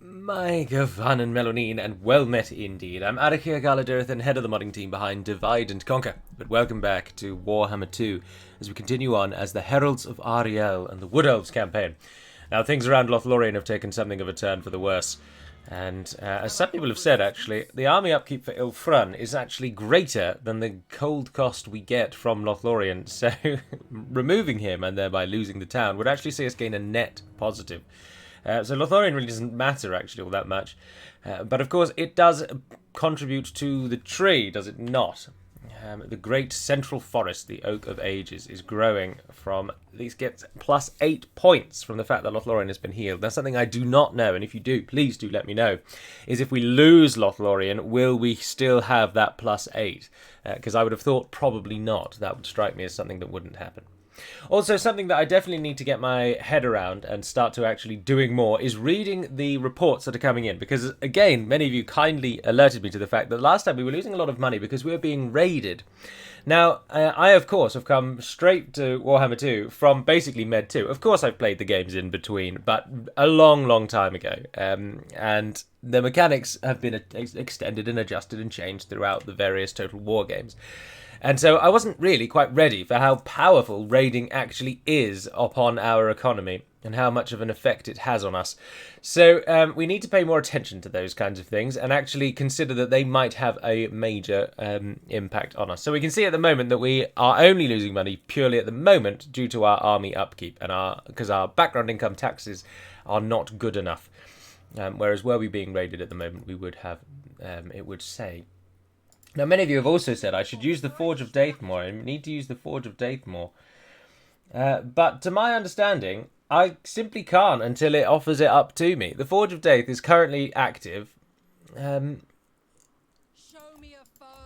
My Gavan and Melonine, and well met indeed. I'm Arachir Galadirth, head of the modding team behind Divide and Conquer. But welcome back to Warhammer 2 as we continue on as the Heralds of Ariel and the Wood Elves campaign. Now, things around Lothlorien have taken something of a turn for the worse. And as some people have said, actually, the army upkeep for Ilfrun is actually greater than the cold cost we get from Lothlorien. So removing him and thereby losing the town would actually see us gain a net positive. So Lothlorien really doesn't matter, actually, all that much. But, of course, it does contribute to the tree, does it not? The great central forest, the Oak of Ages, is growing from... These get plus 8 points from the fact that Lothlorien has been healed. That's something I do not know, and if you do, please do let me know. Is if we lose Lothlorien, will we still have that plus 8? Because I would have thought probably not. That would strike me as something that wouldn't happen. Also, something that I definitely need to get my head around and start to actually doing more is reading the reports that are coming in. Because, again, many of you kindly alerted me to the fact that last time we were losing a lot of money because we were being raided. Now, I, of course, have come straight to Warhammer 2 from basically Med 2. Of course, I've played the games in between, but a long, long time ago. And the mechanics have been extended and adjusted and changed throughout the various Total War games. And so I wasn't really quite ready for how powerful raiding actually is upon our economy and how much of an effect it has on us. So we need to pay more attention to those kinds of things and actually consider that they might have a major impact on us. So we can see at the moment that we are only losing money purely at the moment due to our army upkeep and because our background income taxes are not good enough. Whereas were we being raided at the moment, we would have, it would say... Now, many of you have also said I should use the Forge of Daith more. I need to use the Forge of Daith more. But to my understanding, I simply can't until it offers it up to me. The Forge of Daith is currently active.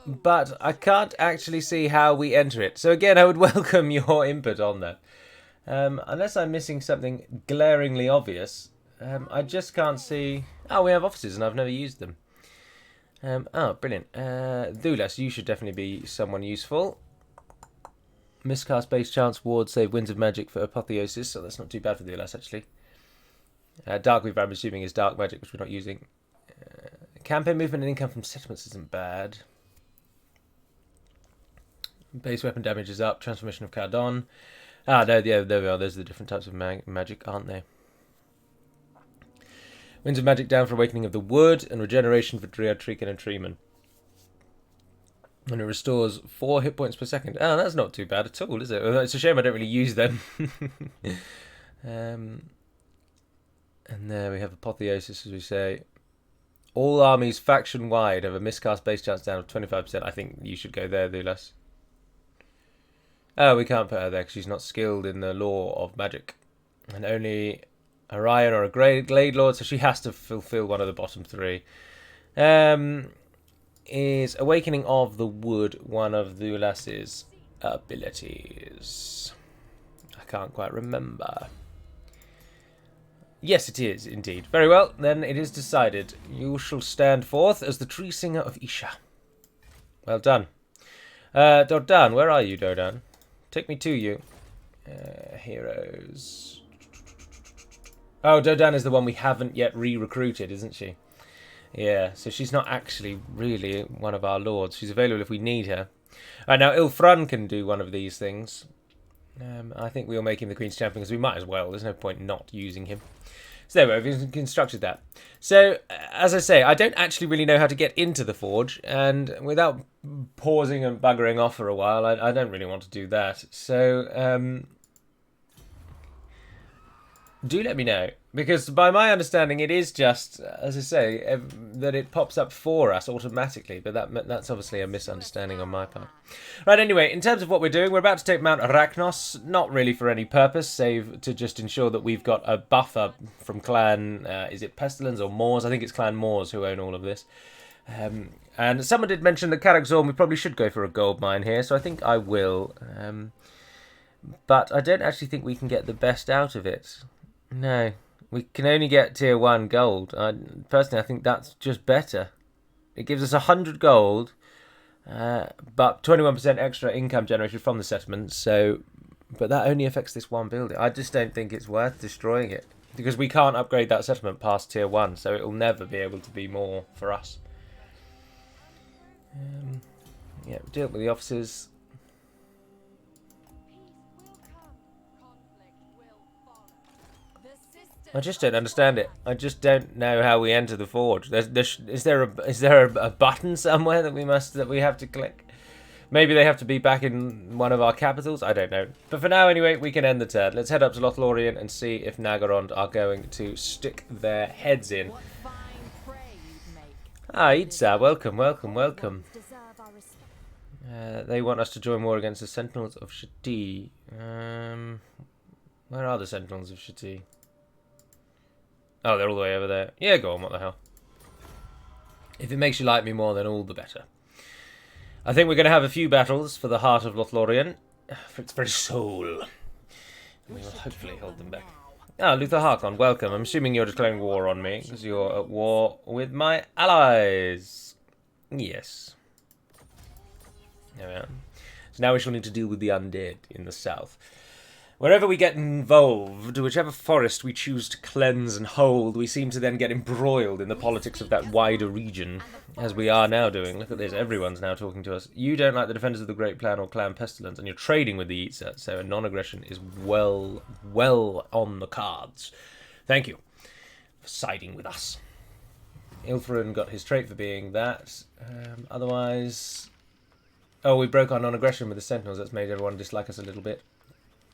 But I can't actually see how we enter it. So again, I would welcome your input on that. Unless I'm missing something glaringly obvious, I just can't see... Oh, we have offices and I've never used them. Brilliant. Thulas, you should definitely be someone useful. Miscast base chance ward save winds of magic for apotheosis, so that's not too bad for Thulas actually. Dark weaver, I'm assuming, is dark magic, which we're not using. Campaign movement and income from settlements isn't bad. Base weapon damage is up. Transformation of Cardon. No, yeah, there we are. Those are the different types of magic, aren't they? Winds of Magic down for Awakening of the Wood, and regeneration for Dryad, Treekin, and Treeman. And it restores 4 hit points per second. Oh, that's not too bad at all, is it? It's a shame I don't really use them. And there we have Apotheosis, as we say. All armies faction-wide have a miscast base chance down of 25%. I think you should go there, Thulas. Oh, we can't put her there because she's not skilled in the law of magic. And only... Orion or a Glade Lord, so she has to fulfill one of the bottom 3. Is Awakening of the Wood one of Thulas's abilities? I can't quite remember. Yes, it is, indeed. Very well, then it is decided. You shall stand forth as the Tree Singer of Isha. Well done. Dodan, where are you, Dodan? Take me to you. Heroes... Oh, Dodan is the one we haven't yet re-recruited, isn't she? Yeah, so she's not actually really one of our lords. She's available if we need her. Right, now, Ilfrun can do one of these things. I think we'll make him the Queen's Champion, because we might as well. There's no point not using him. So there we go, we've constructed that. So, as I say, I don't actually really know how to get into the Forge, and without pausing and buggering off for a while, I don't really want to do that. So, do let me know, because by my understanding it is just, as I say, that it pops up for us automatically, but that's obviously a misunderstanding on my part. Right, anyway, in terms of what we're doing, we're about to take Mount Arachnos, not really for any purpose, save to just ensure that we've got a buffer from Clan, is it Pestilence or Moors? I think it's Clan Moors who own all of this. And someone did mention that Karakzorn, we probably should go for a gold mine here, so I think I will. But I don't actually think we can get the best out of it. No, we can only get tier 1 gold. Personally, I think that's just better. It gives us 100 gold, but 21% extra income generated from the settlement. So, but that only affects this one building. I just don't think it's worth destroying it. Because we can't upgrade that settlement past tier 1, so it will never be able to be more for us. Yeah, deal with the officers. I just don't understand it. I just don't know how we enter the forge. Is there a button somewhere that we have to click? Maybe they have to be back in one of our capitals. I don't know. But for now, anyway, we can end the turn. Let's head up to Lothlorien and see if Nagorond are going to stick their heads in. Ah, Itza, welcome, welcome, welcome. They want us to join war against the Sentinels of Shati. Where are the Sentinels of Shati? Oh, they're all the way over there. Yeah, go on, what the hell. If it makes you like me more, then all the better. I think we're going to have a few battles for the heart of Lothlorien, for its very soul. And we will hopefully hold them back. Ah, Luther Harkon, welcome. I'm assuming you're declaring war on me, because you're at war with my allies. Yes. There we are. So now we shall need to deal with the undead in the south. Wherever we get involved, whichever forest we choose to cleanse and hold, we seem to then get embroiled in the politics of that wider region, as we are now doing. Look at this, everyone's now talking to us. You don't like the Defenders of the Great Plan or Clan Pestilence, and you're trading with the Itza, so a non-aggression is well on the cards. Thank you for siding with us. Ilfrin got his trait for being that. Otherwise... Oh, we broke our non-aggression with the Sentinels. That's made everyone dislike us a little bit.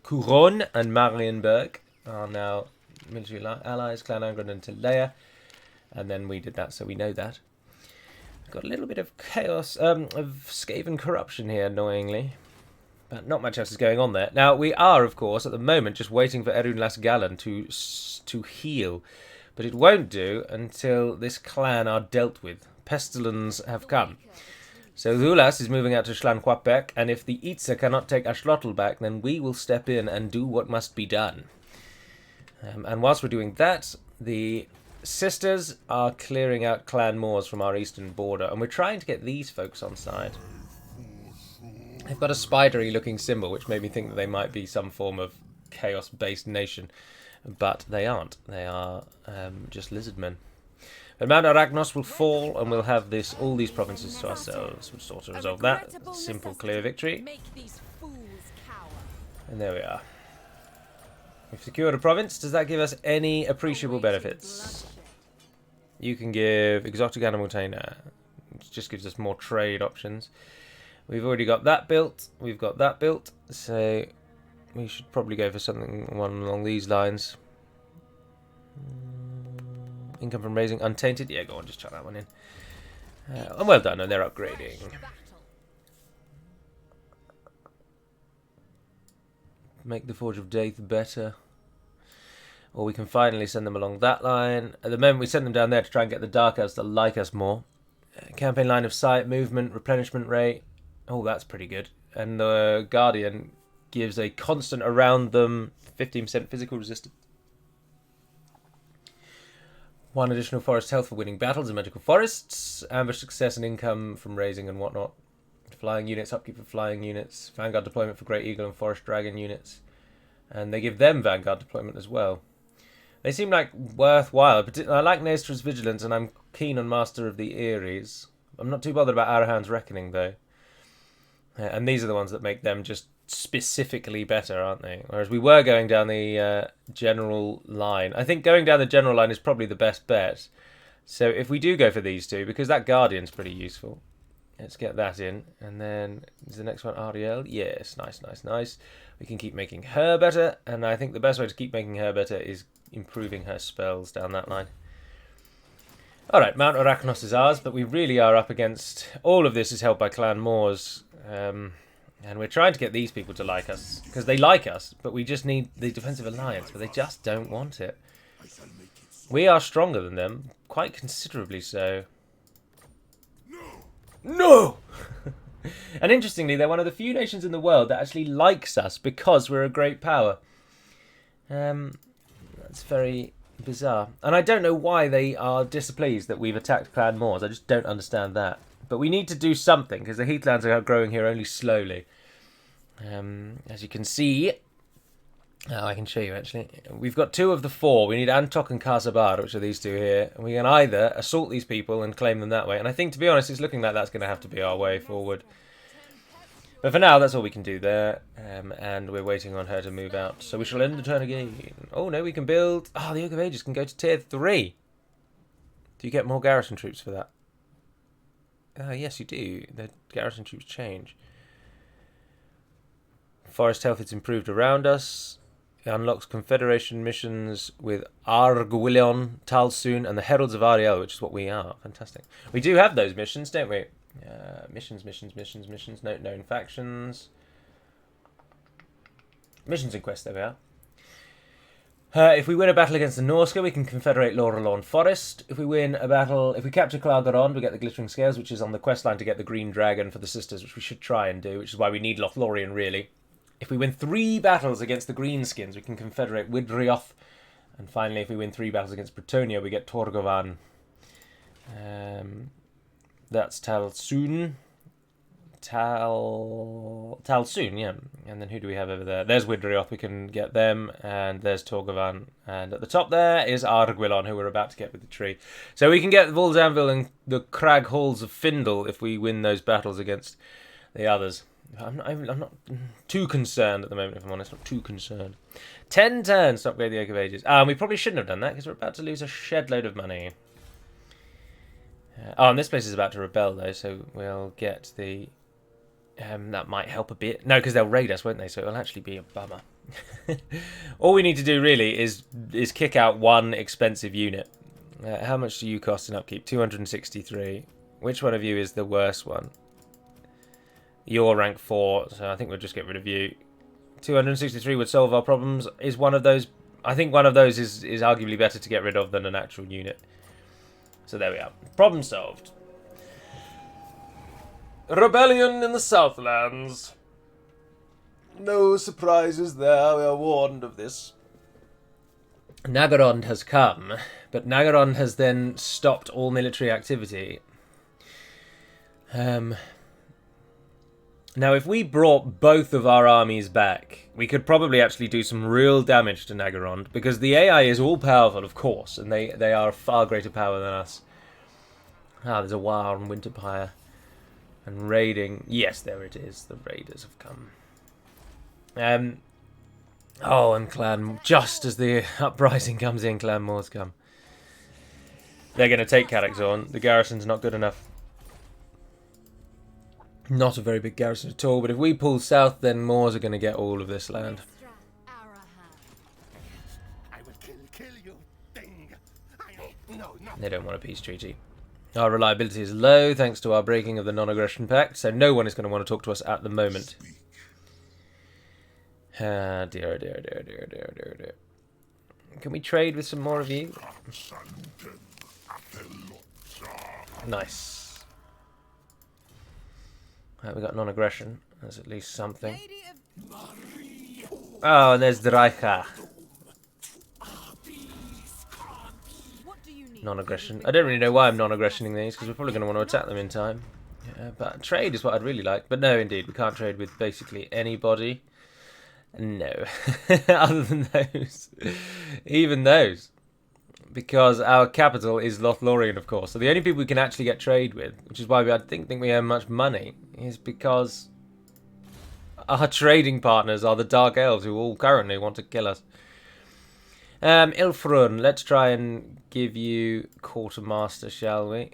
Couronne and Marienburg are now military allies, Clan Angron and Tilea. And then we did that, so we know that. We've got a little bit of chaos, of Skaven corruption here, annoyingly. But not much else is going on there. Now, we are, of course, at the moment, just waiting for Erun Las Galan to heal. But it won't do until this clan are dealt with. Pestilence have come. So Zulas is moving out to Schlanquapek, and if the Itza cannot take Ashlotl back, then we will step in and do what must be done. And whilst we're doing that, the sisters are clearing out Clan Moors from our eastern border, and we're trying to get these folks on side. They've got a spidery looking symbol, which made me think that they might be some form of chaos-based nation, but they aren't. They are just lizardmen. But Mount Arachnos will fall, and we'll have all these provinces to ourselves. We'll sort of resolve that. Simple, clear victory. And there we are. We've secured a province. Does that give us any appreciable benefits? You can give exotic animal tainer. It just gives us more trade options. We've already got that built. We've got that built. So we should probably go for something along these lines. Income from raising untainted. Yeah, go on, just chuck that one in. And well done, and they're upgrading. Make the Forge of Death better. Or we can finally send them along that line. At the moment, we send them down there to try and get the Dark Elves to like us more. Campaign line of sight, movement, replenishment rate. Oh, that's pretty good. And the Guardian gives a constant around them 15% physical resistance. 1 additional forest health for winning battles in magical forests. Ambush success and income from raising and whatnot. Flying units, upkeep for flying units. Vanguard deployment for Great Eagle and Forest Dragon units. And they give them Vanguard deployment as well. They seem like worthwhile. I like Naestra's Vigilance, and I'm keen on Master of the Eries. I'm not too bothered about Arahan's Reckoning, though. And these are the ones that make them just specifically better, aren't they? Whereas we were going down the general line. I think going down the general line is probably the best bet. So if we do go for these two, because that Guardian's pretty useful, let's get that in. And then is the next one Ariel? Yes, nice, nice, nice. We can keep making her better, and I think the best way to keep making her better is improving her spells down that line. Alright, Mount Arachnos is ours, but we really are up against... All of this is held by Clan Moors. And we're trying to get these people to like us, because they like us, but we just need the defensive alliance, but they just don't want it. We are stronger than them, quite considerably so. No! And interestingly, they're one of the few nations in the world that actually likes us because we're a great power. That's very bizarre. And I don't know why they are displeased that we've attacked Clan Moors. I just don't understand that. But we need to do something, because the heathlands are growing here only slowly. As you can see, Oh, I can show you, actually. We've got 2 of the 4. We need Antok and Kasabar, which are these 2 here. And we can either assault these people and claim them that way. And I think, to be honest, it's looking like that's going to have to be our way forward. But for now, that's all we can do there. And we're waiting on her to move out. So we shall end the turn again. Oh, no, we can build... Oh, the Yoke of Ages can go to tier 3. Do you get more garrison troops for that? Yes, you do. The garrison troops change. Forest health is improved around us. It unlocks Confederation missions with Arguilion, Talsoon, and the Heralds of Ariel, which is what we are. Fantastic. We do have those missions, don't we? Missions. Note known factions. Missions and quests, there we are. If we win a battle against the Norska, we can confederate Laurelorn Forest. If we capture Clargarond, we get the Glittering Scales, which is on the quest line to get the Green Dragon for the Sisters, which we should try and do, which is why we need Lothlorien, really. If we win 3 battles against the Greenskins, we can confederate Widrioth. And finally, if we win 3 battles against Bretonnia, we get Torgovan. That's Talsoon. Talsoon, yeah. And then who do we have over there? There's Widrioth, we can get them. And there's Torgovan. And at the top there is Arguilon, who we're about to get with the tree. So we can get Volzanville and the Crag Halls of Findle if we win those battles against the others. I'm not too concerned at the moment, if I'm honest. Not too concerned. 10 turns to upgrade the Yoke of Ages. We probably shouldn't have done that because we're about to lose a shed load of money. And this place is about to rebel, though, so we'll get the... that might help a bit. No, because they'll raid us, won't they? So it'll actually be a bummer. All we need to do, really, is kick out 1 expensive unit. How much do you cost in upkeep? 263. Which one of you is the worst one? You're rank 4, so I think we'll just get rid of you. 263 would solve our problems. Is one of those... I think one of those is arguably better to get rid of than an actual unit. So there we are. Problem solved. Rebellion in the Southlands. No surprises there. We are warned of this. Nagarond has come, but Nagarond has then stopped all military activity. Now, if we brought both of our armies back, we could probably actually do some real damage to Nagarond, because the AI is all-powerful, of course, and they are a far greater power than us. There's a war on Winterpire. And raiding. Yes, there it is. The raiders have come. And Clan... Just as the uprising comes in, Clan Moors come. They're going to take Karakzorn. The garrison's not good enough. Not a very big garrison at all, but if we pull south, then Moors are going to get all of this land. They don't want a peace treaty. Our reliability is low, thanks to our breaking of the non-aggression pact, so no one is going to want to talk to us at the moment. Dear. Can we trade with some more of you? Nice. We got non-aggression. That's at least something. Oh, and there's Draicha. Non-aggression. I don't really know why I'm non-aggressioning these, because we're probably going to want to attack them in time. But trade is what I'd really like. But no, indeed, we can't trade with basically anybody. No. Other than those. Even those. Because our capital is Lothlorien, of course. So the only people we can actually get trade with, which is why I think we earn much money, is because our trading partners are the Dark Elves, who all currently want to kill us. Ilfrun, let's try and give you Quartermaster, shall we?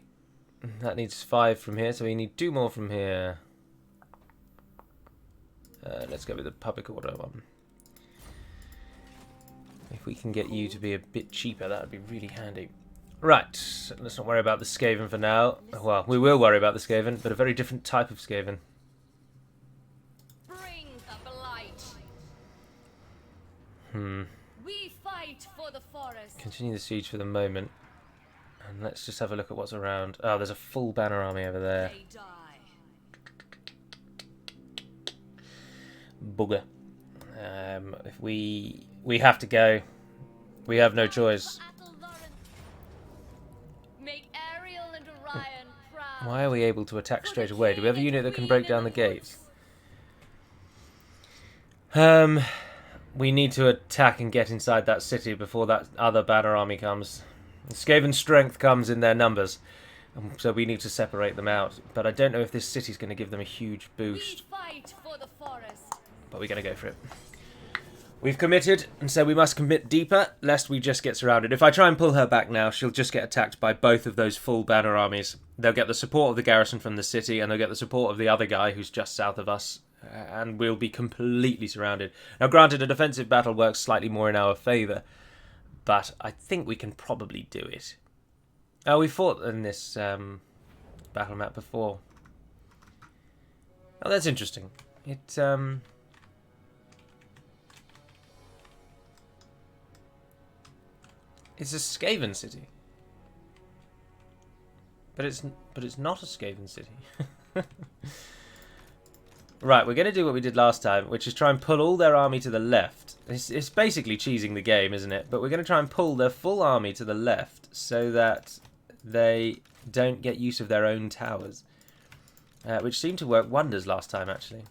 That needs 5 from here, so we need 2 more from here. Let's go with the public order one. If we can get you to be a bit cheaper, that would be really handy. Right, let's not worry about the Skaven for now. Well, we will worry about the Skaven, but a very different type of Skaven. Bring the blight. We fight for the forest. Continue the siege for the moment. And let's just have a look at what's around. Oh, there's a full banner army over there. Bugger. If we have to go. We have no choice. Why are we able to attack straight away? Do we have a unit that can break down the gates? we need to attack and get inside that city before that other banner army comes. Skaven's strength comes in their numbers, so we need to separate them out. But I don't know if this city's going to give them a huge boost. We fight for the forest. But we're going to go for it. We've committed, and so we must commit deeper, lest we just get surrounded. If I try and pull her back now, she'll just get attacked by both of those full banner armies. They'll get the support of the garrison from the city, and they'll get the support of the other guy who's just south of us, and we'll be completely surrounded. Now, granted, a defensive battle works slightly more in our favour, but I think we can probably do it. Oh, we fought in this battle map before. Oh, that's interesting. It's a Skaven city. But it's not a Skaven city. Right, we're going to do what we did last time, which is try and pull all their army to the left. It's basically cheesing the game, isn't it? But we're going to try and pull their full army to the left so that they don't get use of their own towers. Which seemed to work wonders last time, actually.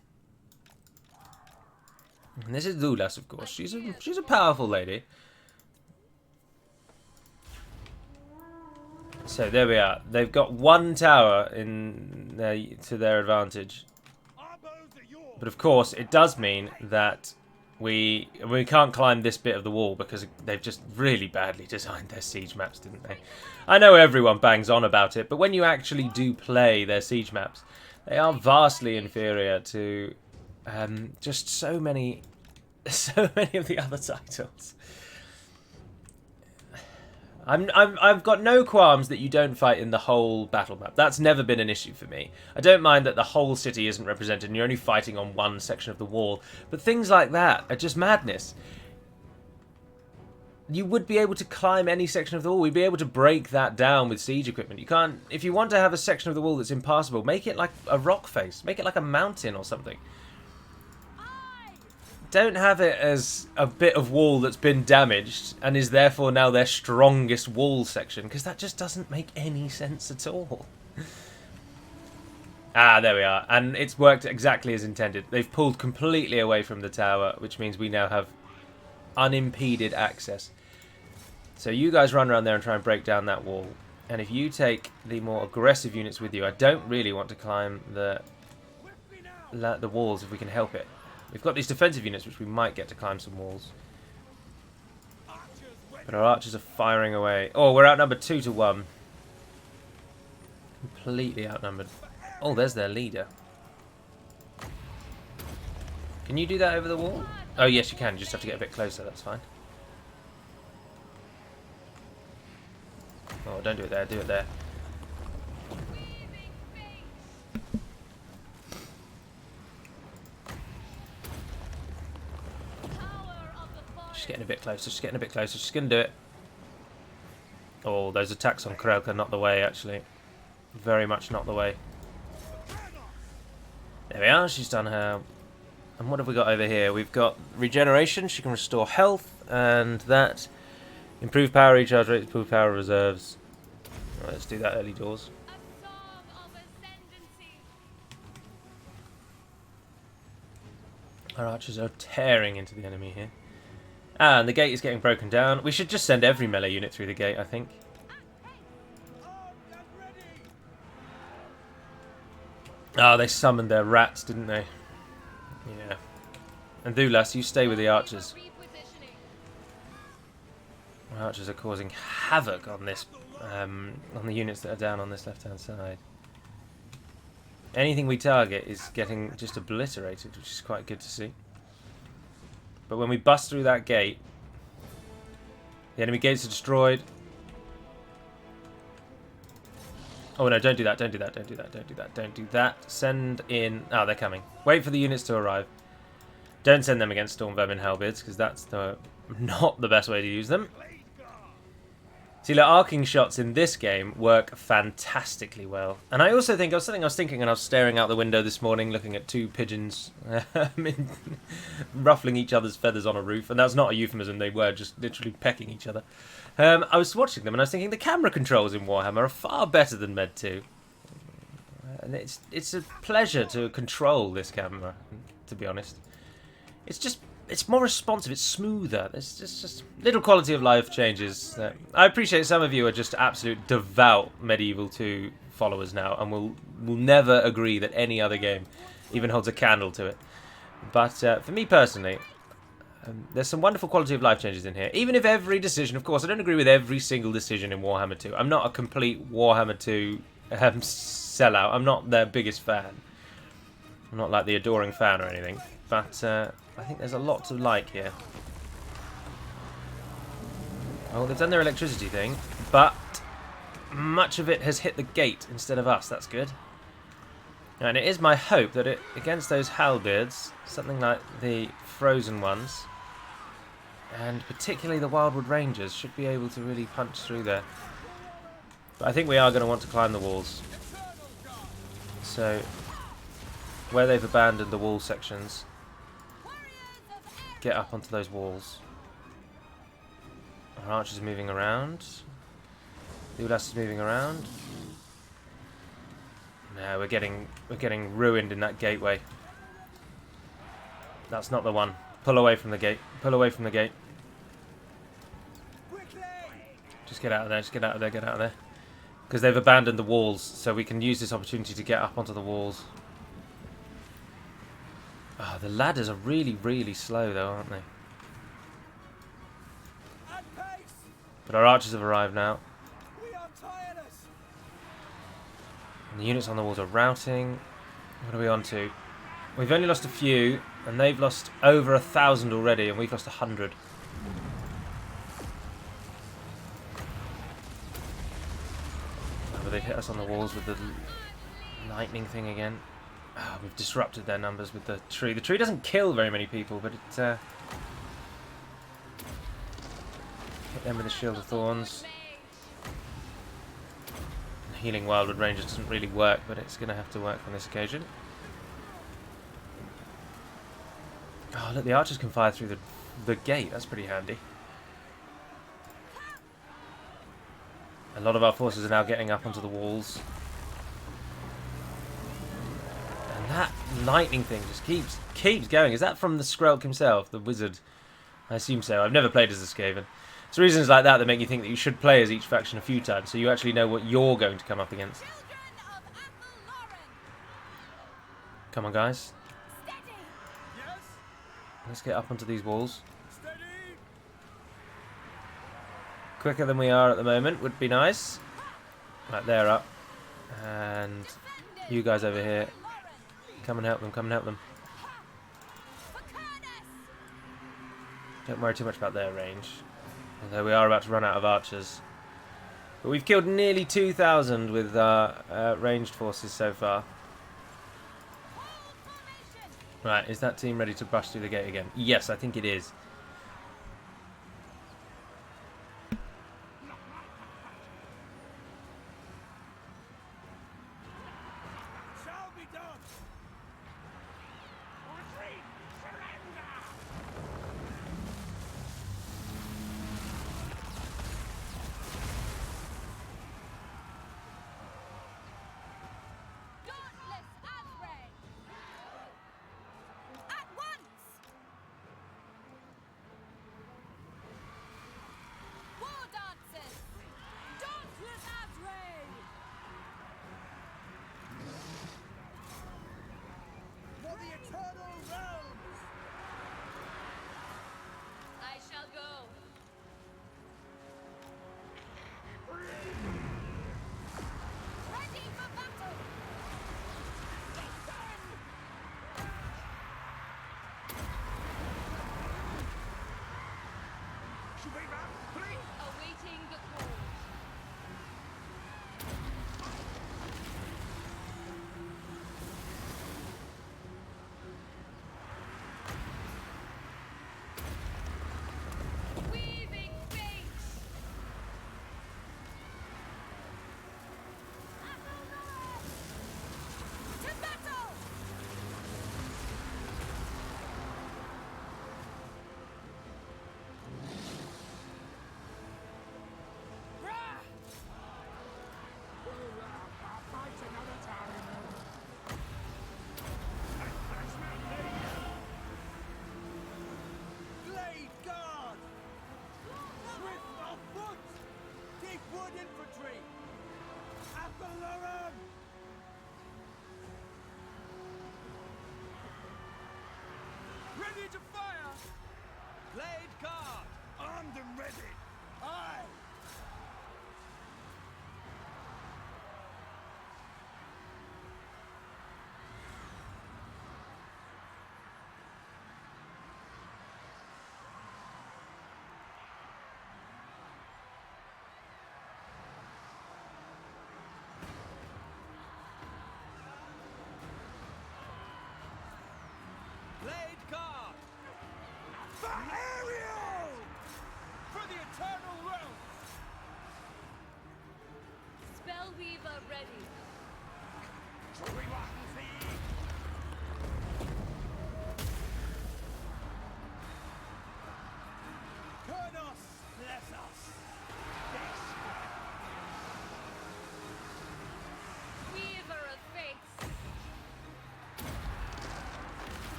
And this is Lulas, of course. She's a powerful lady. So there we are. They've got one tower to their advantage. But of course, it does mean that we can't climb this bit of the wall because they've just really badly designed their siege maps, didn't they? I know everyone bangs on about it, but when you actually do play their siege maps, they are vastly inferior to just so many of the other titles. I've got no qualms that you don't fight in the whole battle map. That's never been an issue for me. I don't mind that the whole city isn't represented and you're only fighting on one section of the wall. But things like that are just madness. You would be able to climb any section of the wall. We'd be able to break that down with siege equipment. You can't... If you want to have a section of the wall that's impassable, make it like a rock face. Make it like a mountain or something. Don't have it as a bit of wall that's been damaged and is therefore now their strongest wall section, because that just doesn't make any sense at all. Ah, there we are. And it's worked exactly as intended. They've pulled completely away from the tower, which means we now have unimpeded access. So you guys run around there and try and break down that wall. And if you take the more aggressive units with you, I don't really want to climb the walls if we can help it. We've got these defensive units which we might get to climb some walls. But our archers are firing away. Oh, we're outnumbered 2-1. Completely outnumbered. Oh, there's their leader. Can you do that over the wall? Oh, yes, you can. You just have to get a bit closer. That's fine. Oh, don't do it there. Do it there. Just getting a bit closer. Just getting a bit closer. Just going to do it. Oh, those attacks on Krelka, not the way, actually. Very much not the way. There we are. She's done her... And what have we got over here? We've got regeneration. She can restore health. And that... Improve power recharge rate, improve power reserves. Right, let's do that early doors. Our archers are tearing into the enemy here. And the gate is getting broken down. We should just send every melee unit through the gate, I think. Oh, they summoned their rats, didn't they? Yeah. And Thulas, you stay with the archers. My archers are causing havoc on this, on the units that are down on this left-hand side. Anything we target is getting just obliterated, which is quite good to see. But when we bust through that gate, the enemy gates are destroyed. Oh no, don't do that, don't do that, don't do that, don't do that, don't do that. Send in... Oh, they're coming. Wait for the units to arrive. Don't send them against Storm Vermin Hellbeards, because that's not the best way to use them. See, the arcing shots in this game work fantastically well. And I also think, something I was thinking when I was staring out the window this morning, looking at two pigeons ruffling each other's feathers on a roof. And that's not a euphemism, they were just literally pecking each other. I was watching them and I was thinking the camera controls in Warhammer are far better than Med 2. And it's a pleasure to control this camera, to be honest. It's just it's more responsive, it's smoother. There's just little quality of life changes. I appreciate some of you are just absolute devout Medieval 2 followers now, and will never agree that any other game even holds a candle to it. But for me personally, there's some wonderful quality of life changes in here. Even if every decision, of course, I don't agree with every single decision in Warhammer 2. I'm not a complete Warhammer 2 sellout. I'm not their biggest fan. I'm not like the adoring fan or anything. But I think there's a lot to like here. Oh, they've done their electricity thing, but much of it has hit the gate instead of us. That's good. And it is my hope that against those halberds, something like the frozen ones, and particularly the Wildwood Rangers, should be able to really punch through there. But I think we are going to want to climb the walls. So, where they've abandoned the wall sections, get up onto those walls. Our archers are moving around. The Wood Elves is moving around. No, we're getting ruined in that gateway. That's not the one. Pull away from the gate. Pull away from the gate. Just get out of there. Just get out of there. Get out of there. Because they've abandoned the walls, so we can use this opportunity to get up onto the walls. Oh, the ladders are really, really slow, though, aren't they? But our archers have arrived now. And the units on the walls are routing. What are we on to? We've only lost a few, and they've lost over 1,000 already, and we've lost 100. Oh, but they've hit us on the walls with the lightning thing again. Oh, we've disrupted their numbers with the tree. The tree doesn't kill very many people, but it hit them with the Shield of Thorns. Healing Wildwood Rangers doesn't really work, but it's going to have to work on this occasion. Oh, look, the archers can fire through the gate. That's pretty handy. A lot of our forces are now getting up onto the walls. And that lightning thing just keeps going. Is that from the Skrelk himself, the wizard? I assume so. I've never played as a Skaven. It's reasons like that that make you think that you should play as each faction a few times, so you actually know what you're going to come up against. Come on, guys. Let's get up onto these walls. Quicker than we are at the moment would be nice. Right, they're up. And you guys over here. Come and help them, come and help them. Don't worry too much about their range. Although we are about to run out of archers. But we've killed nearly 2,000 with our ranged forces so far. Right, is that team ready to bust through the gate again? Yes, I think it is. Awaiting the call. Weaving fates. To battle. Ready to fire! Blade guard! Armed and ready! Aye! Blade guard! For Ariel! For the eternal realms! Spellweaver ready. Kurnos, bless us! Weaver of fates.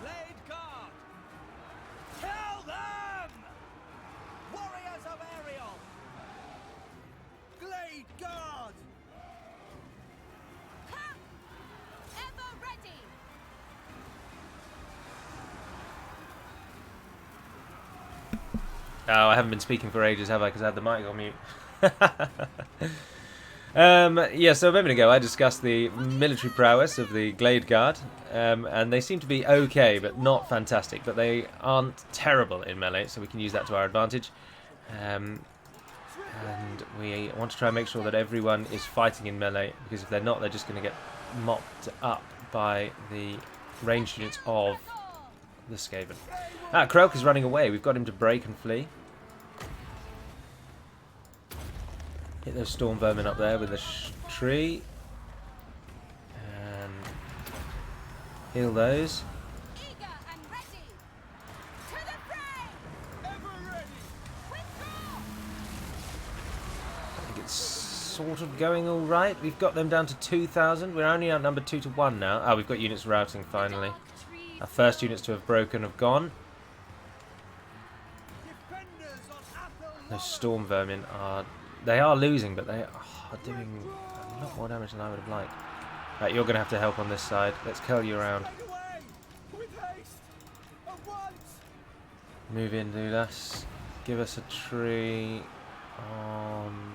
Blade guard! Kill them! Warriors of Ariel! Blade guard! Ha! Ever ready. Oh, I haven't been speaking for ages, have I? Because I had the mic on mute. Yeah, so a moment ago I discussed the military prowess of the Glade Guard, and they seem to be okay, but not fantastic. But they aren't terrible in melee, so we can use that to our advantage. And we want to try and make sure that everyone is fighting in melee, because if they're not, they're just going to get mopped up by the ranged units of the Skaven. Ah, Krelk is running away. We've got him to break and flee. Hit those storm vermin up there with a tree. And heal those. Eager and ready. To the fray. Ever ready! Withdraw. I think it's sort of going all right. We've got them down to 2,000. We're only outnumbered 2 to 1 now. Ah, we've got units routing finally. Dark trees Our first units to have broken have gone. Defenders of Athel! Those storm vermin are... They are losing, but they are doing a lot more damage than I would have liked. Right, you're going to have to help on this side. Let's curl you around. Straight away! With haste! At once! Move in, dude. Us. Give us a tree on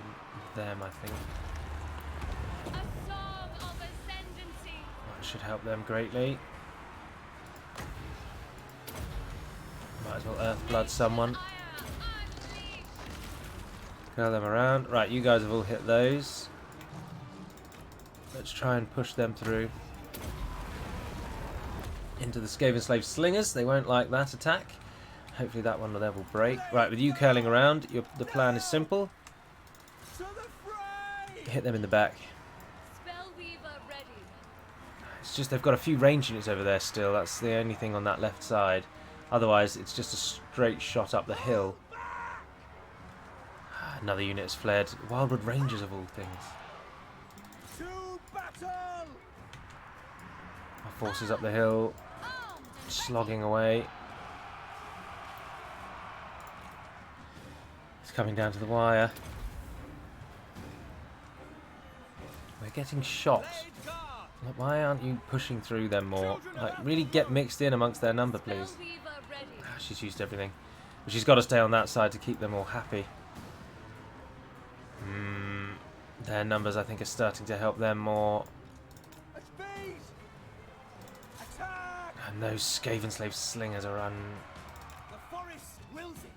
them, I think. A song of ascendancy. That should help them greatly. Might as well Earthblood someone. Fire unleashed. Curl them around. Right, you guys have all hit those. Let's try and push them through into the Skaven Slave Slingers. They won't like that attack. Hopefully that one there will break. Right, with you curling around, the plan is simple. To the fray! Hit them in the back. Spellweaver ready. It's just they've got a few range units over there still. That's the only thing on that left side. Otherwise, it's just a straight shot up the hill. Another unit has fled. Wildwood Rangers of all things. To battle! Our forces up the hill, Armed and slogging away. It's coming down to the wire. We're getting shot. Blade guard! Like, why aren't you pushing through them more? Like, really get mixed in amongst their number, please. Spellweaver ready. Ah, she's used everything. But she's got to stay on that side to keep them all happy. Their numbers, I think, are starting to help them more. At speed! Attack! And those Skaven Slave Slingers are The forest wills it!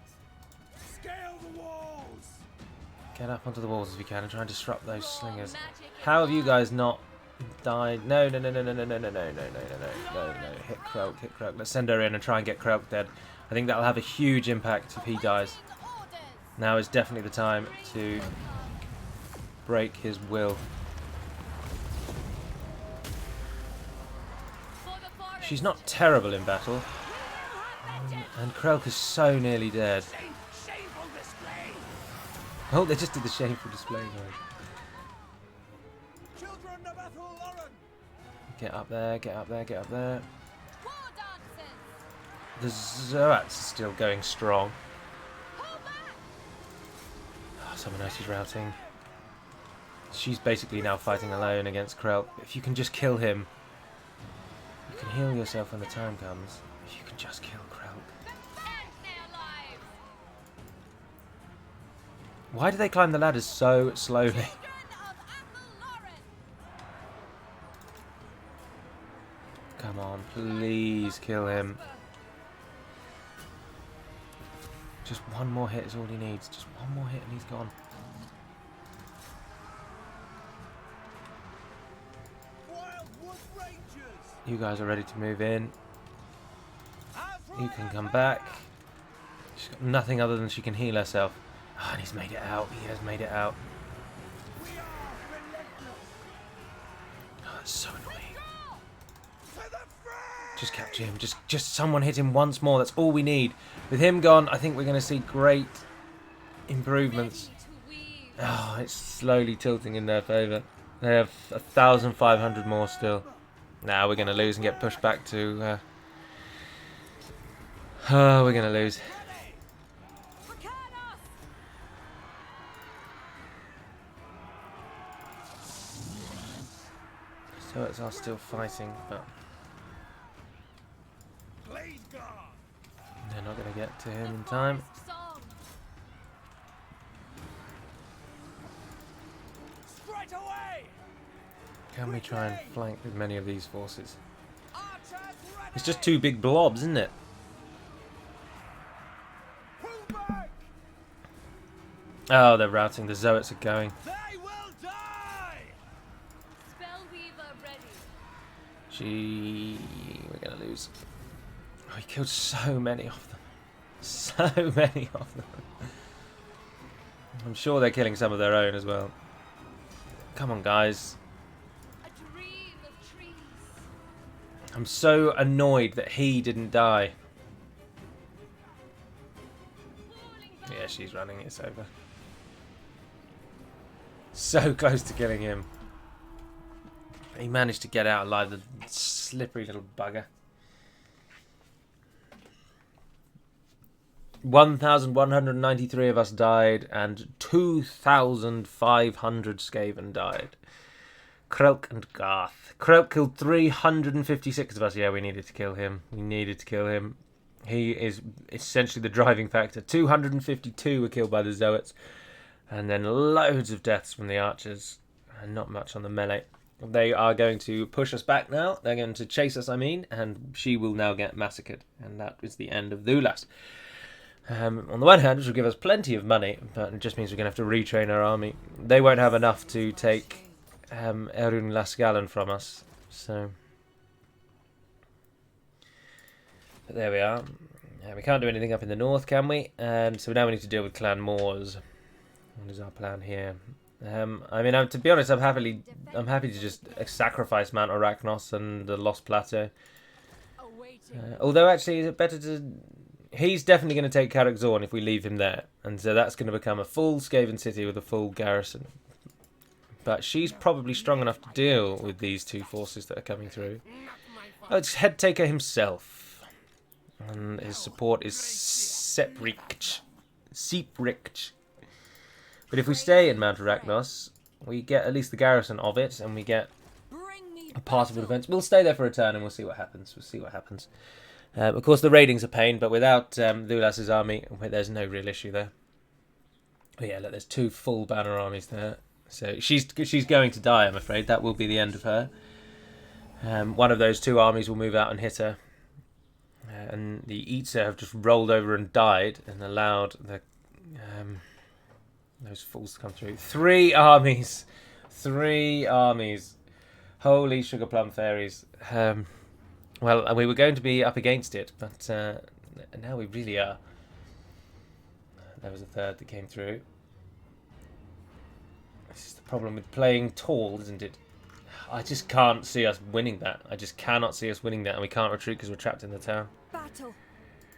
Scale the walls! Get up onto the walls if you can and try and disrupt those Raw slingers. magic How have you and guys not died? No, no, no, no, no, no, no, no, no, no, no, no, no, no, no. Hit Krelk, hit Krelk. Let's send her in and try and get Krelk dead. I think that'll have a huge impact if he dies. waiting orders. Now is definitely the time to break his will. For the forest. She's not terrible in battle, We will have vengeance. and Krelk is so nearly dead. Shameful display! Oh, they just did the shameful display. Guys. Children of Athel Oren! Get up there, get up there, get up there. War dancers. The Zoats is still going strong. Pull back. someone else is routing. She's basically now fighting alone against Krelk. If you can just kill him, you can heal yourself when the time comes. If you can just kill Krelk. Defend their lives. Why do they climb the ladders so slowly? Children of Athel-Lauren. Come on, please kill him. Just one more hit is all he needs. Just one more hit and he's gone. Wildwood Rangers! You guys are ready to move in. As You can come back. She's got nothing other than she can heal herself. Ah, and he's made it out. He has made it out. we are relentless! Oh, that's so annoying. To the fray! Just capture him. Just someone hit him once more. That's all we need. With him gone, I think we're going to see great improvements. Ready to weave. Oh, it's slowly tilting in their favour. They have 1,500 more still. Now we're going to lose and get pushed back to... Oh, we're going to lose. Recados. Stoics are still fighting, but Blaze guard! they're not going to get to him in time. Song. Straight away! Can we try and flank with many of these forces? Archers ready! It's just two big blobs, isn't it? Pull back! Oh, they're routing. The Zoets are going. They will die! Spellweaver ready. We're going to lose. Oh, he killed so many of them. So many of them. I'm sure they're killing some of their own as well. Come on, guys. A dream of trees. I'm so annoyed that he didn't die. Falling Yeah, she's running. It's over. So close to killing him. He managed to get out alive, the slippery little bugger. 1,193 of us died, and 2,500 Skaven died. Krelk and Garth. Krelk killed 356 of us. Yeah, we needed to kill him. We needed to kill him. He is essentially the driving factor. 252 were killed by the Zoets, and then loads of deaths from the archers, and not much on the melee. They are going to push us back now. They're going to chase us, and she will now get massacred. And that is the end of Dhulas. On the one hand, which will give us plenty of money, but it just means we're going to have to retrain our army. They won't have enough to take Erun Lasgalan from us. So, but there we are. We can't do anything up in the north, can we? And so now we need to deal with Clan Moors. What is our plan here? I mean, to be honest, I'm happy to just sacrifice Mount Arachnos and the Lost Plateau. awaiting. Although, actually, is it better to... He's definitely going to take Carrick Zorn if we leave him there. And so that's going to become a full Skaven city with a full garrison. But she's probably strong enough to deal with these two forces that are coming through. Oh, it's Headtaker himself. And his support is Sepricht. But if we stay in Mount Arachnos, we get at least the garrison of it, and we get Bring me a passable defense. We'll stay there for a turn, and we'll see what happens. Of course, the raiding's a pain, but without Dhulas' army, there's no real issue there. But yeah, look, there's two full banner armies there. So she's going to die, I'm afraid. That will be the end of her. One of those two armies will move out and hit her. And the Eatser have just rolled over and died and allowed the those fools to come through. Three armies. Holy sugar plum fairies. Well, we were going to be up against it, but now we really are. There was a third that came through. This is the problem with playing tall, isn't it? I just can't see us winning that. I just cannot see us winning that, and we can't retreat because we're trapped in the town. battle.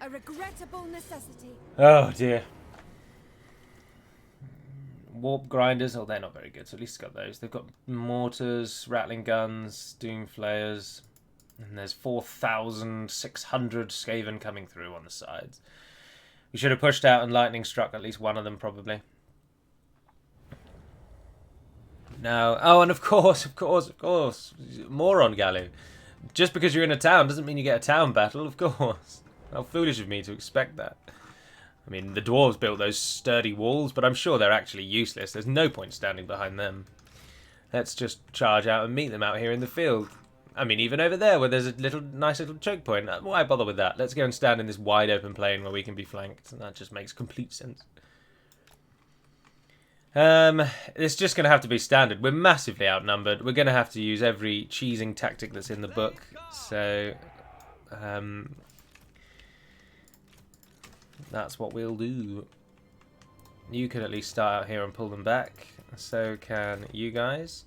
A regrettable necessity. Oh dear. Warp grinders, they're not very good, so at least it's got those. They've got mortars, rattling guns, doom flayers, and there's 4,600 Skaven coming through on the sides. We should have pushed out and lightning struck at least one of them, probably. No. Oh, and of course. Moron Galu. Just because you're in a town doesn't mean you get a town battle, of course. How foolish of me to expect that. I mean, the dwarves built those sturdy walls, but I'm sure they're actually useless. There's no point standing behind them. Let's just charge out and meet them out here in the field. I mean, even over there where there's a nice little choke point. Why bother with that? Let's go and stand in this wide open plain where we can be flanked. And that just makes complete sense. It's just going to have to be standard. We're massively outnumbered. We're going to have to use every cheesing tactic that's in the book. So, that's what we'll do. You can at least start out here and pull them back. So can you guys.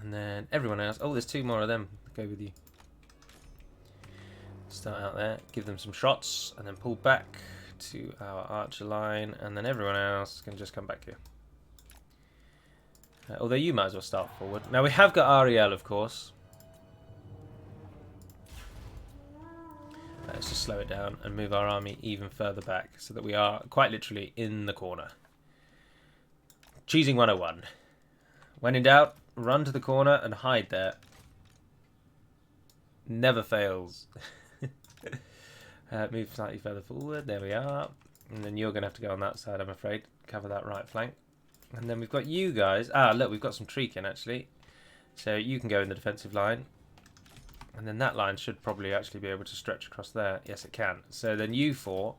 And then everyone else. Oh, there's 2 more of them. Go with you. Start out there. Give them some shots. And then pull back to our archer line. And then everyone else can just come back here. Although you might as well start forward. Now we have got Ariel, of course. Let's just slow it down and move our army even further back so that we are quite literally in the corner. Cheesing 101. When in doubt, run to the corner and hide there. Never fails. Move slightly further forward. There we are. And then you're going to have to go on that side, I'm afraid. Cover that right flank. And then we've got you guys. Ah, look, we've got some Treekin, actually. So you can go in the defensive line. And then that line should probably actually be able to stretch across there. Yes, it can. So then you 4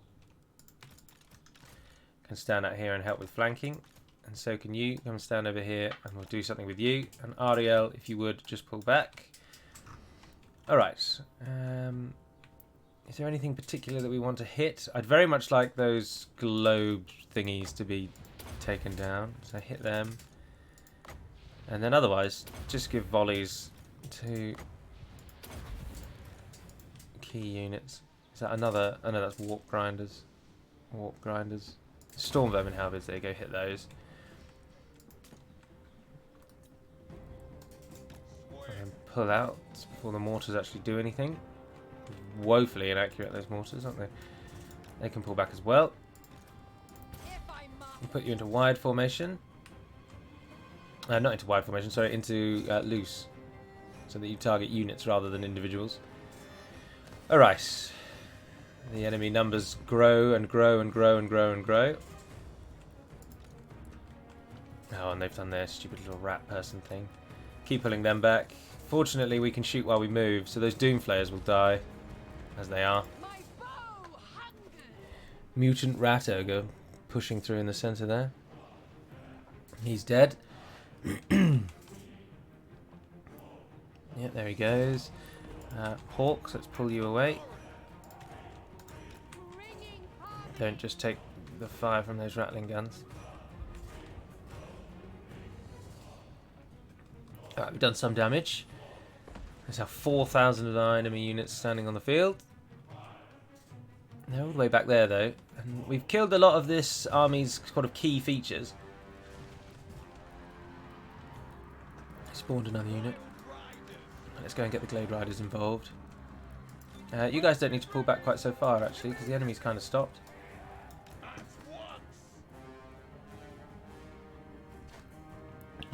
can stand out here and help with flanking. And so can you. Come and stand over here and we'll do something with you. And Ariel, if you would, just pull back. Alright. Is there anything particular that we want to hit? I'd very much like those globe thingies to be taken down. So hit them. And then otherwise, just give volleys to key units. Is that another? Oh no, that's warp grinders. Warp grinders. Storm vermin halberds, there you go, hit those. And then pull out before the mortars actually do anything. Woefully inaccurate, those mortars, aren't they? They can pull back as well. And put you into wide formation. Not into wide formation, sorry, into loose. So that you target units rather than individuals. Alright. The enemy numbers grow and grow and grow and grow and grow. Oh, and they've done their stupid little rat person thing. Keep pulling them back. Fortunately, we can shoot while we move, so those Doomflayers will die. As they are. Mutant Rat Ogre pushing through in the centre there. He's dead. Yeah, there he goes. Hawks, let's pull you away. Don't just take the fire from those rattling guns. Alright, we've done some damage. There's our 4,000 of our enemy units standing on the field. They're all the way back there though. And we've killed a lot of this army's sort of key features. Spawned another unit. Let's go and get the Glade Riders involved. You guys don't need to pull back quite so far actually, because the enemy's kind of stopped.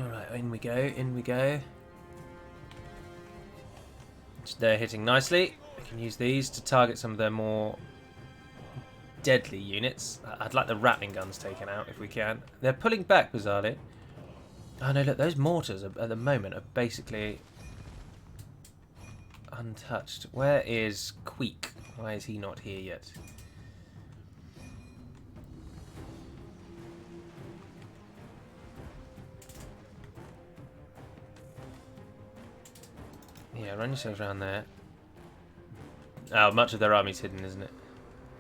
Alright, in we go, in we go. They're hitting nicely. We can use these to target some of their more deadly units. I'd like the rattling guns taken out if we can. They're pulling back bizarrely. Oh no, look, those mortars are, at the moment are basically untouched. Where is Queek? Why is he not here yet? Yeah, run yourselves around there. Oh, much of their army's hidden, isn't it?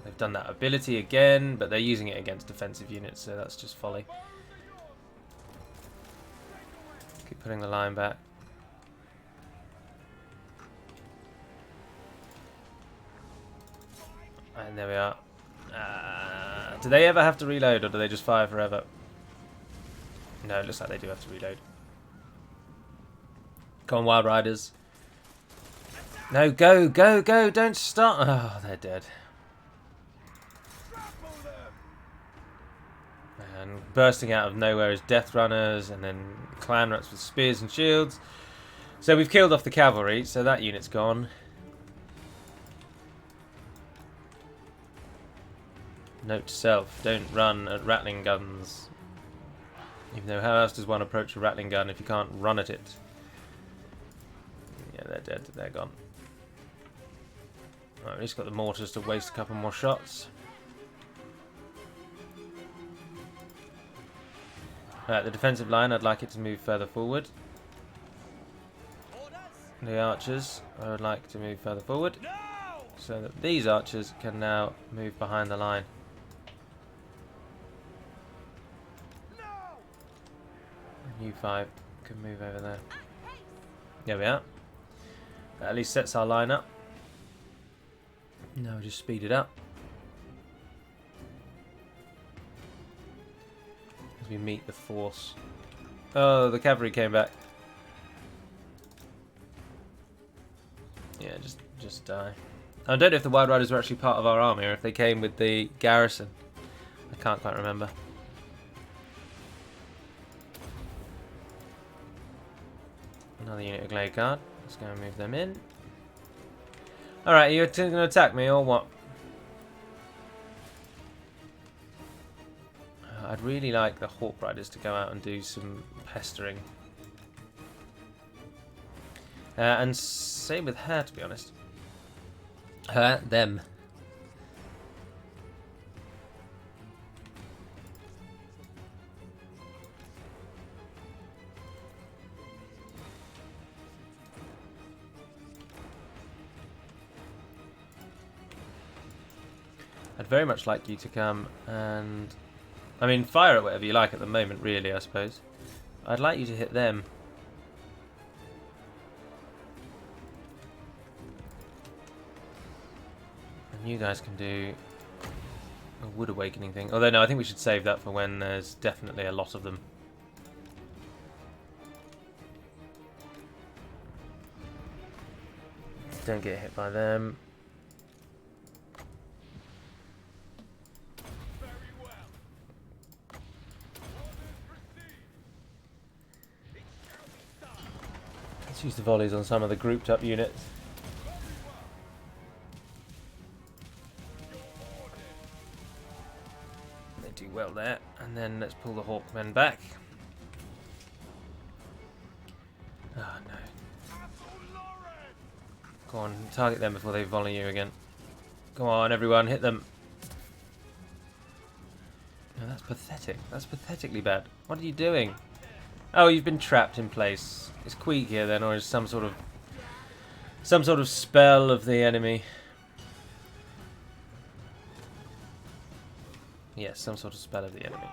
They've done that ability again, but they're using it against defensive units, so that's just folly. Keep putting the line back. And there we are. Do they ever have to reload, or do they just fire forever? No, it looks like they do have to reload. Come on, Wild Riders. No, go, go, go, don't start. Oh, they're dead. And bursting out of nowhere is death runners, and then clan rats with spears and shields. So we've killed off the cavalry, so that unit's gone. Note to self, don't run at rattling guns. Even though how else does one approach a rattling gun if you can't run at it? Yeah, they're dead, they're gone. Right, we've just got the mortars to waste a couple more shots. Right, the defensive line, I'd like it to move further forward. The archers, I would like to move further forward. So that these archers can now move behind the line. You 5 can move over there. There we are. That at least sets our line up. Now we'll just speed it up. As we meet the force. Oh, the cavalry came back. Yeah, just die. I don't know if the Wild Riders were actually part of our army or if they came with the garrison. I can't quite remember. Another unit of Glade Guard. Let's go and move them in. Alright, you're going to attack me or what? I'd really like the Hawk Riders to go out and do some pestering. And same with her, to be honest. Her, them. I'd very much like you to come and... I mean, fire at whatever you like at the moment, really, I suppose. I'd like you to hit them. And you guys can do a Wood Awakening thing. Although, no, I think we should save that for when there's definitely a lot of them. Don't get hit by them. Let's use the volleys on some of the grouped up units. They do well there. And then let's pull the Hawkmen back. Oh no. Go on, target them before they volley you again. Go on everyone, hit them. No, that's pathetic. That's pathetically bad. What are you doing? Oh, you've been trapped in place. Is Queek here then, or is some sort of spell of the enemy? Yes, some sort of spell of the enemy.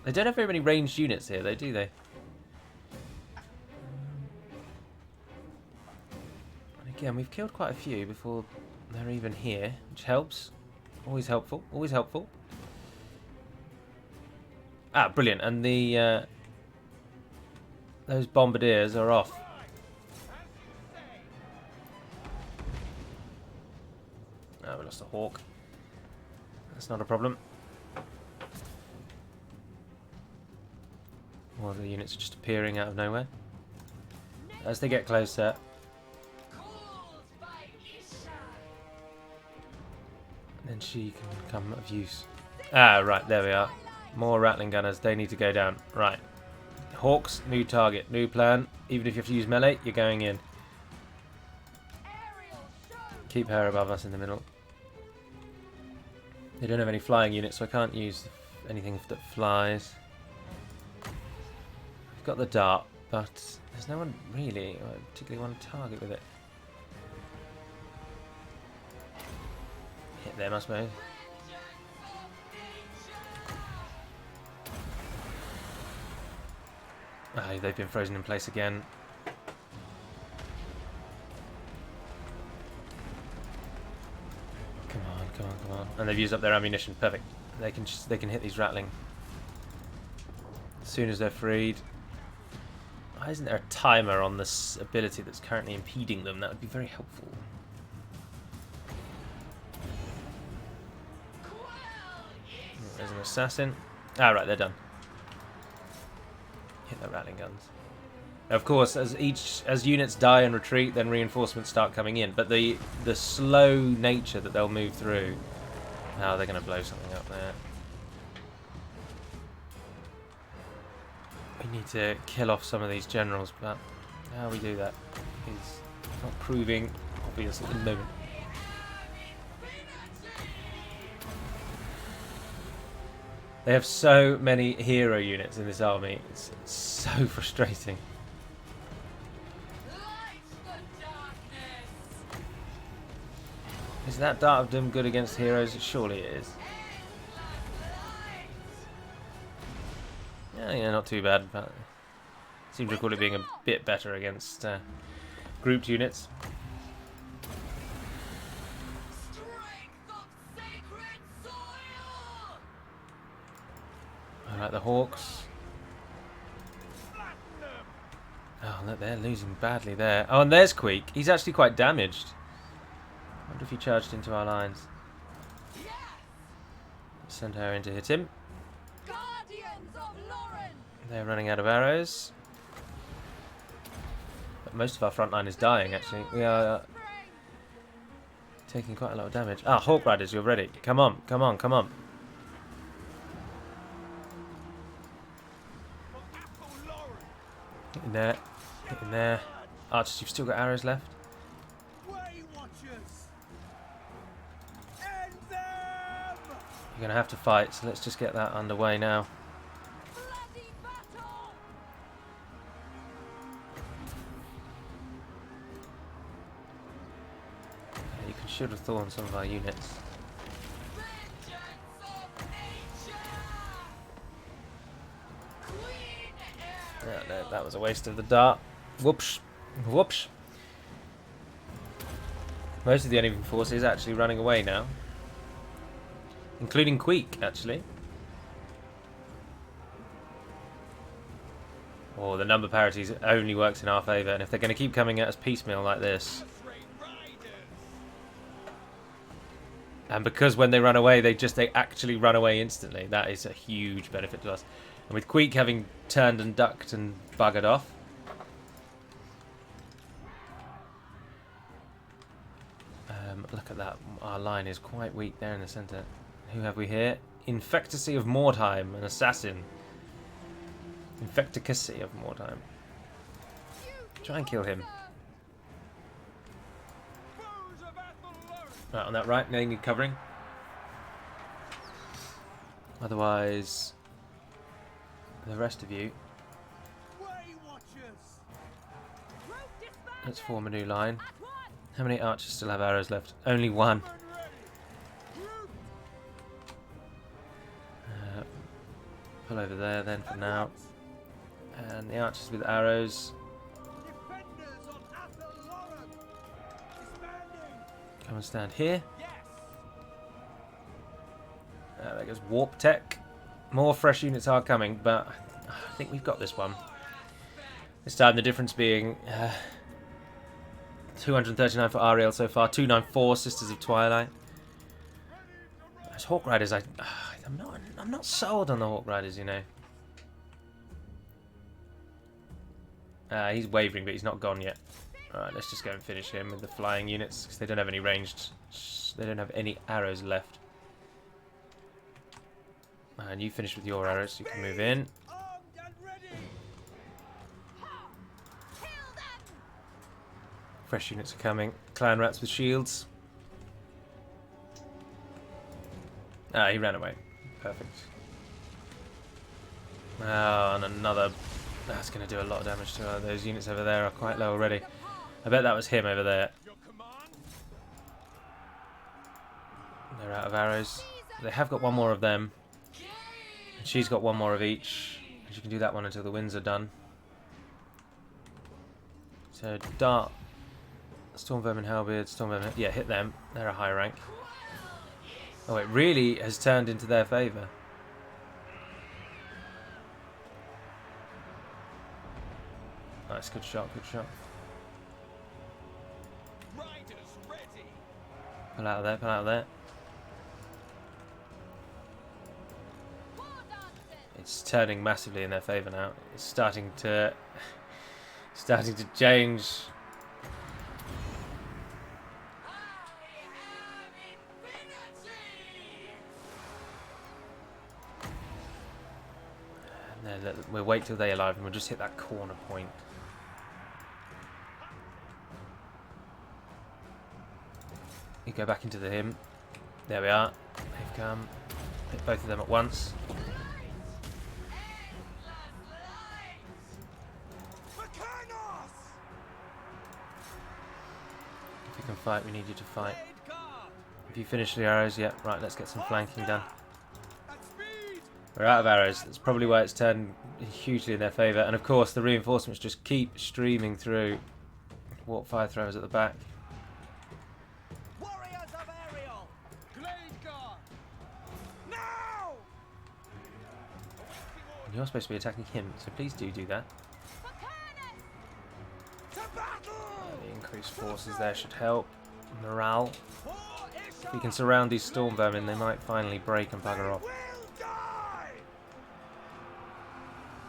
They don't have very many ranged units here, though, do they? And again, we've killed quite a few before they're even here, which helps. Always helpful. Always helpful. Ah, brilliant. And the those bombardiers are off. Oh, we lost a hawk. That's not a problem. Well, the units are just appearing out of nowhere. As they get closer. Then she can come of use. Ah, right, there we are. More rattling gunners, they need to go down. Right. Hawks, new target, new plan. Even if you have to use melee, you're going in. Keep her above us in the middle. They don't have any flying units, so I can't use anything that flies. I've got the dart, but there's no one really I particularly want to target with it. Hit them, I suppose. Oh, they've been frozen in place again. Come on, come on, come on. And they've used up their ammunition. Perfect. They can hit these rattling. As soon as they're freed. Why isn't there a timer on this ability that's currently impeding them? That would be very helpful. There's an assassin. Ah, right, they're done. Hit the rattling guns. Of course, as units die and retreat, then reinforcements start coming in. But the slow nature that they'll move through. Oh, they're going to blow something up there. We need to kill off some of these generals, but how we do that is not proving obvious at the moment. They have so many hero units in this army. It's so frustrating. Is that Dart of Doom good against heroes? Surely it is. Yeah, not too bad, but I seem to recall it being a bit better against grouped units. Alright, the Hawks. Oh, look, they're losing badly there. Oh, and there's Queek. He's actually quite damaged. I wonder if he charged into our lines. Send her in to hit him. They're running out of arrows. But most of our front line is dying, actually. We are taking quite a lot of damage. Ah, Hawk Riders, you're ready. Come on, come on, come on. Get in there. Get in there. Archers, you've still got arrows left. You're going to have to fight, so let's just get that underway now. You should have thorn some of our units. Yeah, that was a waste of the dart. Whoops. Whoops. Most of the enemy force is actually running away now. Including Queek, actually. Oh, the number parity only works in our favour, and if they're going to keep coming at us piecemeal like this... And because when they run away, they actually run away instantly. That is a huge benefit to us. And with Queek having turned and ducked and buggered off... look at that. Our line is quite weak there in the centre. Who have we here? Infectacy of Mordheim, an assassin. Infecticacy of Mordheim. Try and kill him. Right, on that right, they need covering. Otherwise, the rest of you. Let's form a new line. How many archers still have arrows left? Only one. Pull over there then for now. And the archers with arrows. Come and stand here. There goes Warp Tech. More fresh units are coming, but I think we've got this one. This time the difference being 239 for Ariel so far, 294 Sisters of Twilight. Those Hawk Riders, I'm not sold on the Hawk Riders, you know. He's wavering, but he's not gone yet. Alright, let's just go and finish him with the flying units, because they don't have any ranged... They don't have any arrows left. And you finish with your arrows, so you can move in. Fresh units are coming. Clan rats with shields. Ah, he ran away. Perfect. Oh, and another... That's going to do a lot of damage to those units over there are quite low already. I bet that was him over there. They're out of arrows. They have got one more of them. And she's got one more of each. And she can do that one until the winds are done. So, Dart... Storm Vermin Halberd, Storm Vermin... Yeah, hit them. They're a high rank. Oh, it really has turned into their favour. Nice, good shot, good shot. Pull out of there, pull out of there. It's turning massively in their favour now. It's starting to change. No, we'll wait till they arrive and we'll just hit that corner point. You go back into the hymn. There we are. They've come. Hit both of them at once. If you can fight, we need you to fight. If you finish the arrows, yeah, right, let's get some flanking done. We're out of arrows. That's probably why it's turned hugely in their favour. And of course, the reinforcements just keep streaming through. Warp fire throwers at the back. Warriors of Ariel! Glade guard! Now! And you're supposed to be attacking him, so please do that. To battle! The increased forces there should help. Morale. For If we can surround these storm vermin, they might finally break and bugger off. will die!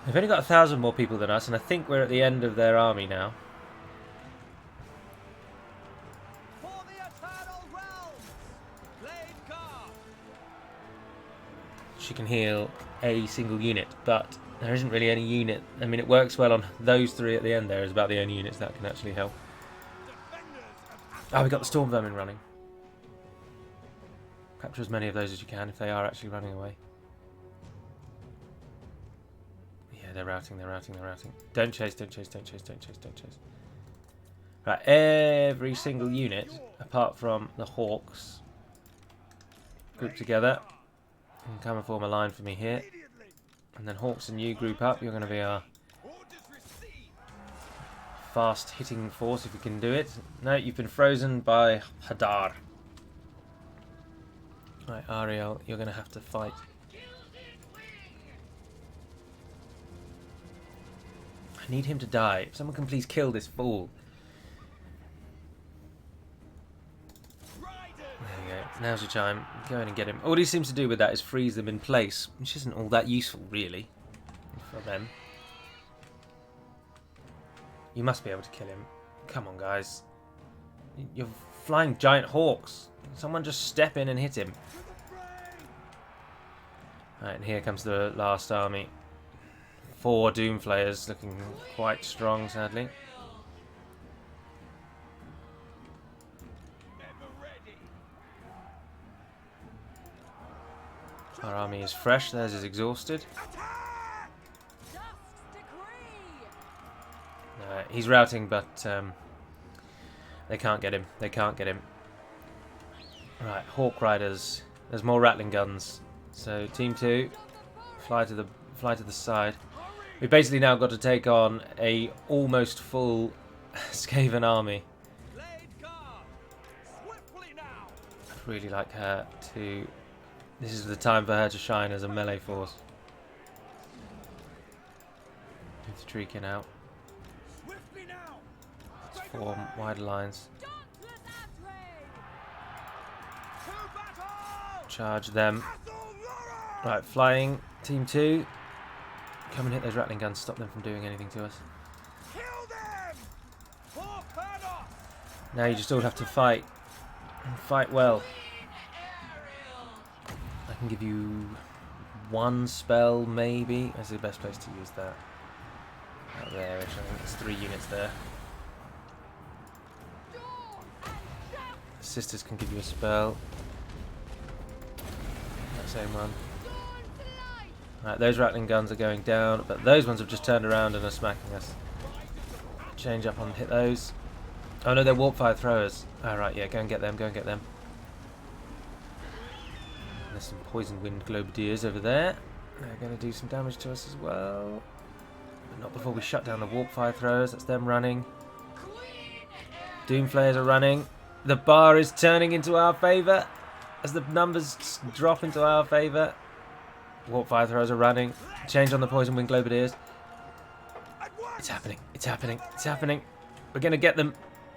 They've only got 1,000 more people than us, and I think we're at the end of their army now. For the eternal realms! Glade guard! She can heal a single unit, but there isn't really any unit. I mean, it works well on those three at the end there, is about the only units that can actually help. Defenders of Oh, we got the storm vermin running. Capture as many of those as you can if they are actually running away. Yeah, they're routing. Don't chase. Right, every single unit, apart from the hawks, group together and come and form a line for me here. immediately! And then hawks and you group up. You're going to be our Orders received! fast hitting force if you can do it. No, you've been frozen by Hadar. Right, Ariel, you're going to have to fight. I need him to die. If someone can please kill this fool. Riders! There you go. Now's your time. Go in and get him. All he seems to do with that is freeze them in place, which isn't all that useful, really, for them. You must be able to kill him. Come on, guys. You're flying giant hawks. Someone just step in and hit him. To the fray! Right, and here comes the last army. 4 Doomflayers, looking quite strong, sadly. Ever ready! Our army is fresh, theirs is exhausted. Attack! Just decree. He's routing, but they can't get him. Right, Hawk Riders. There's more Rattling guns. So Team 2, fly to the side. We've basically now got to take on a almost full Skaven army. Blade guard! Swiftly now! I'd really like her to. This is the time for her to shine as a melee force. Infantry out. Swiftly now! Let's form wider lines. Dauntless outrage. To battle! Charge them. Battle roar! Right, flying. Team 2. Come and hit those Rattling guns. Stop them from doing anything to us. Kill them! For Kurnos! Now you just all have to fight. And fight well. I can give you 1 spell, maybe. That's the best place to use that. Out there, which I think there's 3 units there. The sisters can give you a spell. That same one. Right, those Rattling guns are going down, but those ones have just turned around and are smacking us. Change up on hit those. Oh no, they're warp fire throwers. Alright, yeah, go and get them. And there's some poison wind globadiers over there. They're going to do some damage to us as well. But not before we shut down the warp fire throwers. That's them running. Doomflayers are running. The bar is turning into our favour as the numbers drop into our favour. Warp fire throwers are running. Change on the poison wind globadiers. At once! It's happening. We're going to get them.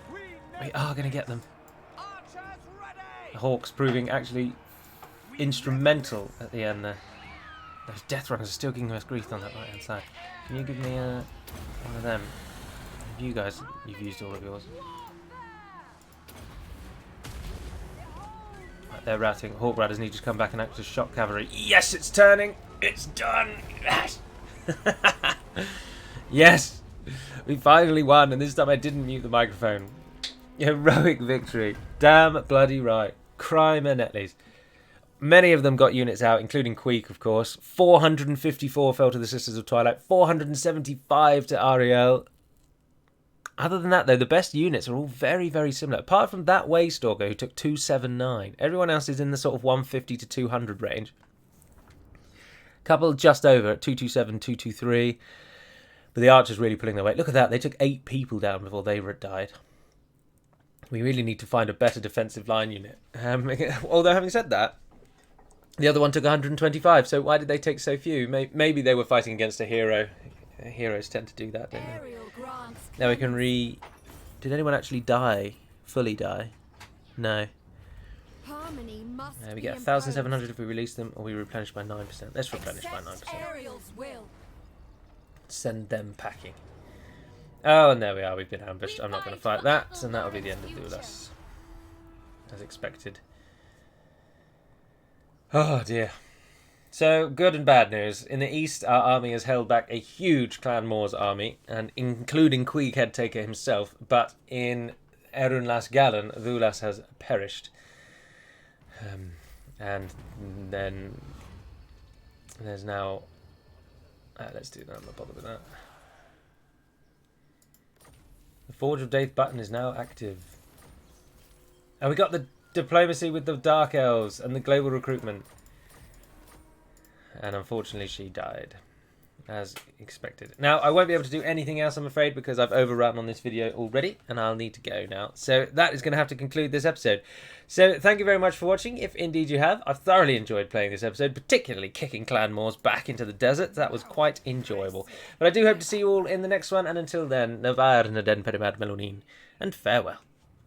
Queen We are going to get them. Archers The ready! Hawks proving actually instrumental at the end there. Those death runners are still giving us grief on that right hand side. Can you give me one of them? You guys, you've used all of yours. Right, they're routing. Hawk Riders need to come back and act as shock cavalry. Yes, it's turning! It's done! Yes! Yes! We finally won, and this time I didn't mute the microphone. Heroic victory. Damn bloody right. Crime and Netley's. Many of them got units out, including Queek, of course. 454 fell to the Sisters of Twilight. 475 to Ariel. Other than that, though, the best units are all very, very similar. Apart from that Waystalker, who took 279. Everyone else is in the sort of 150 to 200 range. Couple just over at 227, 223. But the Archers really pulling their weight. Look at that. They took 8 people down before they died. We really need to find a better defensive line unit. Although, having said that, the other one took 125, so why did they take so few? Maybe they were fighting against a hero. Heroes tend to do that, don't they? Now we can Did anyone actually die? Fully die? No. We get 1,700 if we release them, or we replenish by 9%. Let's replenish by 9%. Send them packing. Oh, and there we are. We've been ambushed. I'm not going to fight that, and that'll be the end of Duelas. As expected. Oh, dear. So, good and bad news. In the east, our army has held back a huge Clan Moor's army, and including Queeg Headtaker himself, but in Erun Las Galan, Duelas has perished. And then there's now... let's do that. I'm not bothered with that. The Forge of Death button is now active. And we got the diplomacy with the Dark Elves and the global recruitment. And unfortunately she died. As expected. Now, I won't be able to do anything else, I'm afraid, because I've overrun on this video already, and I'll need to go now. So that is going to have to conclude this episode. So thank you very much for watching, if indeed you have. I've thoroughly enjoyed playing this episode, particularly kicking Clan Moors back into the desert. That was quite enjoyable. But I do hope to see you all in the next one, and until then, Navar na den perimad melonin, and farewell.